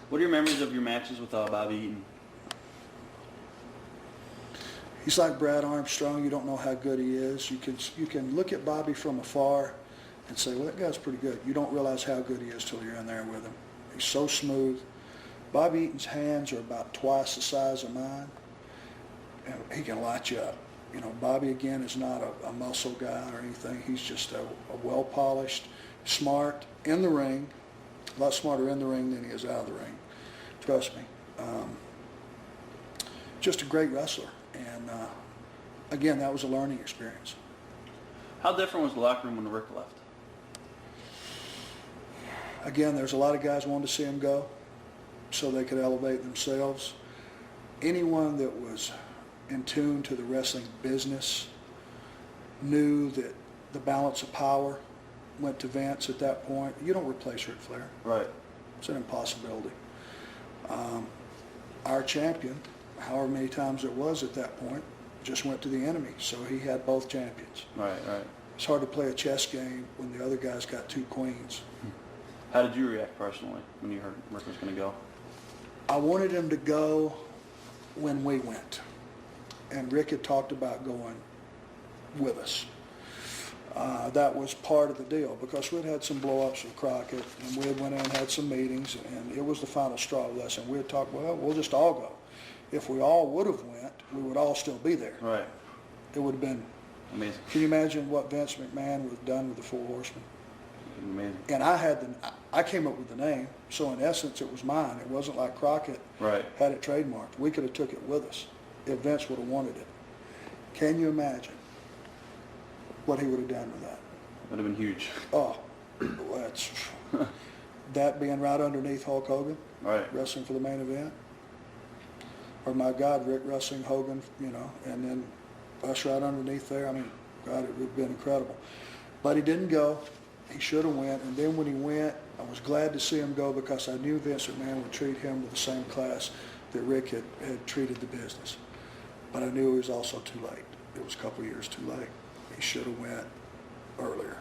What are your memories of your matches with Bobby Eaton? He's like Brad Armstrong. You don't know how good he is. You can look at Bobby from afar and say, well, that guy's pretty good. You don't realize how good he is till you're in there with him. He's so smooth. Bobby Eaton's hands are about twice the size of mine, and he can light you up. You know, Bobby, again, is not a muscle guy or anything. He's just a well-polished, smart, in the ring, a lot smarter in the ring than he is out of the ring. Trust me. Just a great wrestler. And, again, that was a learning experience. How different was the locker room when Rick left? Again, there's a lot of guys who wanted to see him go so they could elevate themselves. Anyone that was in tune to the wrestling business knew that the balance of power went to Vince at that point. You don't replace Ric Flair. Right. It's an impossibility. Our champion, however many times it was at that point, just went to the enemy. So he had both champions. Right. It's hard to play a chess game when the other guy's got two queens. How did you react personally when you heard Rick was going to go? I wanted him to go when we went. And Rick had talked about going with us. That was part of the deal because we'd had some blow-ups with Crockett, and we had went in and had some meetings, and it was the final straw with us. And we had talked, well, we'll just all go. If we all would have went, we would all still be there. Right. It would have been amazing. Can you imagine what Vince McMahon would have done with the Four Horsemen? Amazing. And I came up with the name, so in essence it was mine. It wasn't like Crockett had it trademarked. We could have took it with us if Vince would have wanted it. Can you imagine what he would have done with that? Would have been huge. Oh, that's that being right underneath Hulk Hogan, wrestling for the main event. Or my God, Rick wrestling Hogan, you know, and then us right underneath there. I mean, God, it would have been incredible. But he didn't go. He should have went. And then when he went, I was glad to see him go because I knew Vince McMahon would treat him with the same class that Rick had treated the business. But I knew it was also too late. It was a couple of years too late. He should have went earlier.